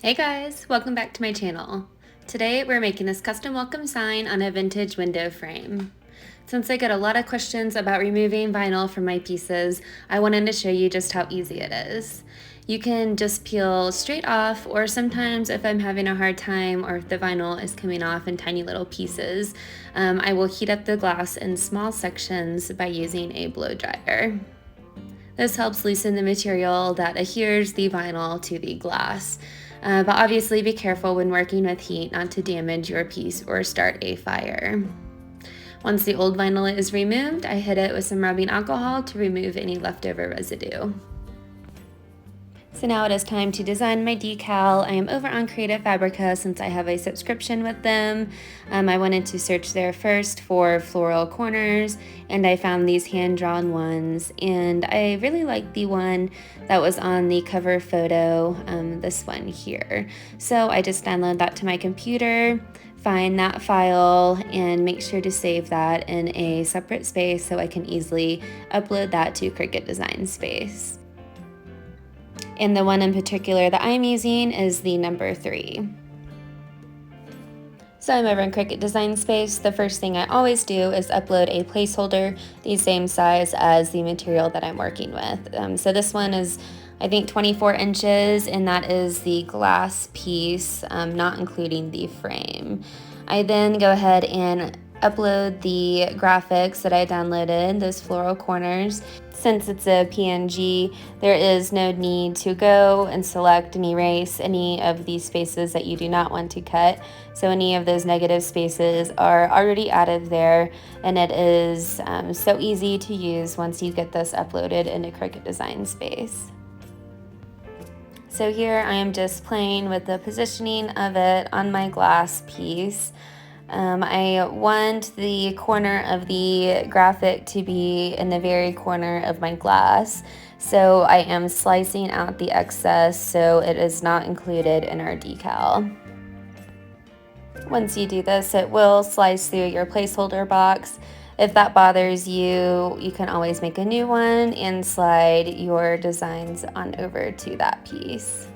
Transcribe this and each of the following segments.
Hey guys, welcome back to my channel. Today we're making this custom welcome sign on a vintage window frame. Since I get a lot of questions about removing vinyl from my pieces, I wanted to show you just how easy it is. You can just peel straight off, or sometimes if I'm having a hard time or if the vinyl is coming off in tiny little pieces, I will heat up the glass in small sections by using a blow dryer. This helps loosen the material that adheres the vinyl to the glass. But obviously be careful when working with heat not to damage your piece or start a fire. Once the old vinyl is removed, I hit it with some rubbing alcohol to remove any leftover residue. So now it is time to design my decal. I am over on Creative Fabrica since I have a subscription with them. I wanted to search there first for floral corners, and I found these hand-drawn ones, and I really liked the one that was on the cover photo, this one here. So I just downloaded that to my computer, find that file, and make sure to save that in a separate space so I can easily upload that to Cricut Design Space. And the one in particular that I'm using is the number 3. So I'm over in Cricut Design Space. The first thing I always do is upload a placeholder the same size as the material that I'm working with. So this one is, I think, 24 inches, and that is the glass piece, not including the frame. I then go ahead and upload the graphics that I downloaded, those floral corners. Since it's a PNG, there is no need to go and select and erase any of these spaces that you do not want to cut. So any of those negative spaces are already added there, and it is so easy to use once you get this uploaded into Cricut Design Space. So here I am just playing with the positioning of it on my glass piece. I want the corner of the graphic to be in the very corner of my glass, so I am slicing out the excess so it is not included in our decal. Once you do this, it will slice through your placeholder box. If that bothers you, you can always make a new one and slide your designs on over to that piece.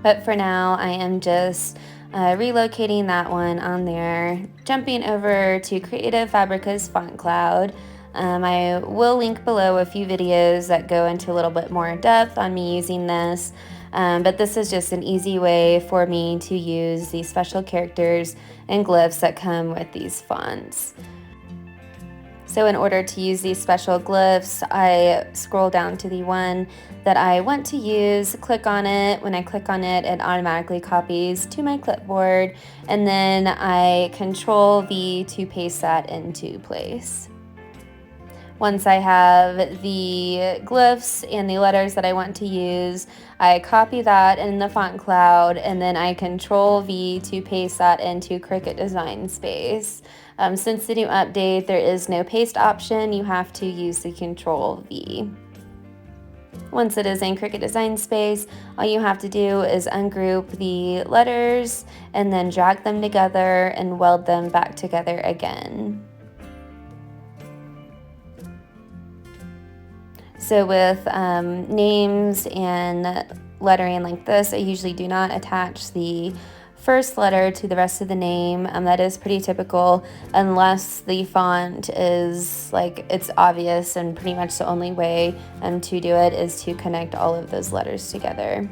But for now, I am just relocating that one on there, jumping over to Creative Fabrica's Font Cloud. I will link below a few videos that go into a little bit more depth on me using this, but this is just an easy way for me to use these special characters and glyphs that come with these fonts. So in order to use these special glyphs, I scroll down to the one that I want to use, click on it. When I click on it, it automatically copies to my clipboard, and then I Control V to paste that into place. Once I have the glyphs and the letters that I want to use, I copy that in the font cloud, and then I Control V to paste that into Cricut Design Space. Since the new update, there is no paste option. You have to use the Control V. Once it is in Cricut Design Space, all you have to do is ungroup the letters and then drag them together and weld them back together again. So with names and lettering like this, I usually do not attach the first letter to the rest of the name. That is pretty typical unless the font is it's obvious, and pretty much the only way to do it is to connect all of those letters together.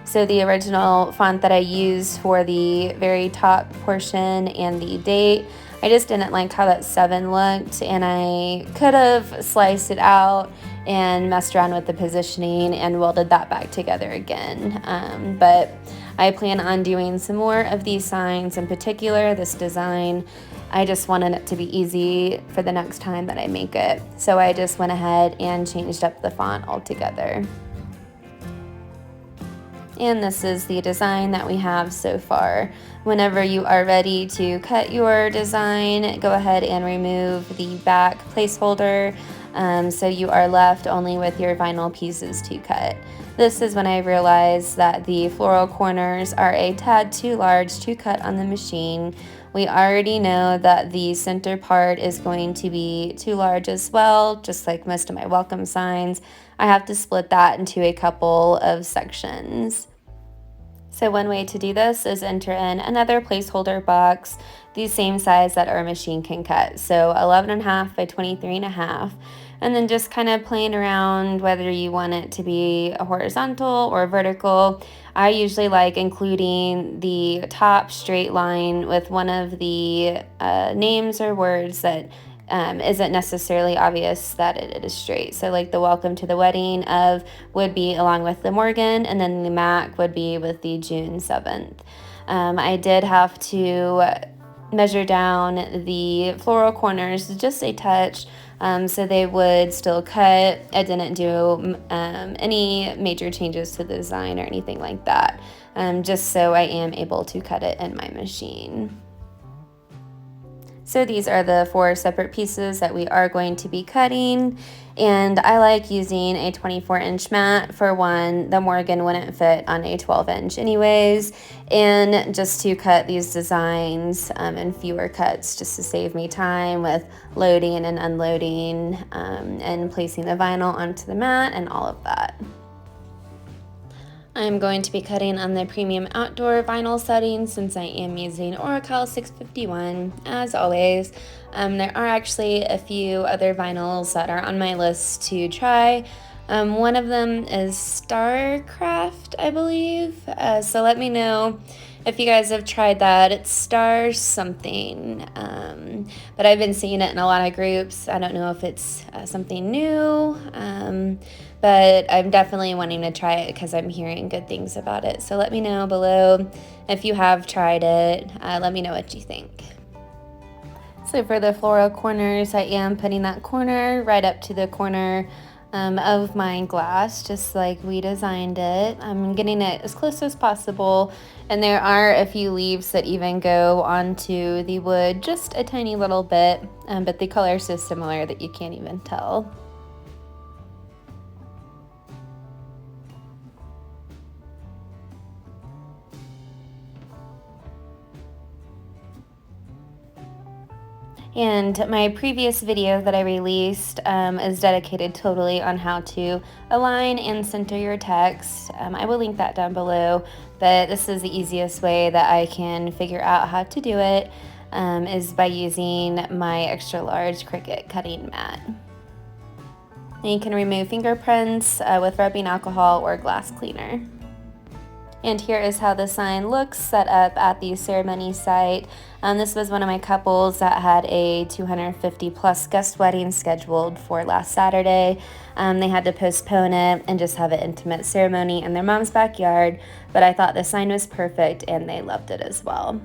So the original font that I used for the very top portion and the date, I just didn't like how that 7 looked, and I could have sliced it out and messed around with the positioning and welded that back together again. But I plan on doing some more of these signs, in particular this design. I just wanted it to be easy for the next time that I make it. So I just went ahead and changed up the font altogether. And this is the design that we have so far. Whenever you are ready to cut your design, go ahead and remove the back placeholder, so you are left only with your vinyl pieces to cut. This is when I realized that the floral corners are a tad too large to cut on the machine. We already know that the center part is going to be too large as well, just like most of my welcome signs. I have to split that into a couple of sections. So one way to do this is enter in another placeholder box, the same size that our machine can cut. So 11.5 by 23.5. And then just kind of playing around whether you want it to be a horizontal or vertical. I usually like including the top straight line with one of the names or words that isn't necessarily obvious that it is straight. So like the welcome to the wedding of would be along with the Morgan, and then the Mac would be with the June 7th. I did have to measure down the floral corners just a touch, so they would still cut. I didn't do any major changes to the design or anything like that, just so I am able to cut it in my machine. So these are the 4 separate pieces that we are going to be cutting, and I like using a 24-inch mat. For one, the Morgan wouldn't fit on a 12-inch anyways, and just to cut these designs in fewer cuts, just to save me time with loading and unloading and placing the vinyl onto the mat and all of that. I'm going to be cutting on the premium outdoor vinyl setting since I am using Oracal 651 as always. There are actually a few other vinyls that are on my list to try. One of them is Starcraft, I believe. So let me know if you guys have tried that. It's Star something, but I've been seeing it in a lot of groups. I don't know if it's something new, but I'm definitely wanting to try it because I'm hearing good things about it. So let me know below if you have tried it. Let me know what you think. So for the floral corners, I am putting that corner right up to the corner of my glass, just like we designed it. I'm getting it as close as possible, and there are a few leaves that even go onto the wood just a tiny little bit, but the color is so similar that you can't even tell. And my previous video that I released is dedicated totally on how to align and center your text. I will link that down below, but this is the easiest way that I can figure out how to do it, is by using my extra large Cricut cutting mat. And you can remove fingerprints with rubbing alcohol or glass cleaner. And here is how the sign looks set up at the ceremony site. This was one of my couples that had a 250 plus guest wedding scheduled for last Saturday. They had to postpone it and just have an intimate ceremony in their mom's backyard, but I thought the sign was perfect and they loved it as well.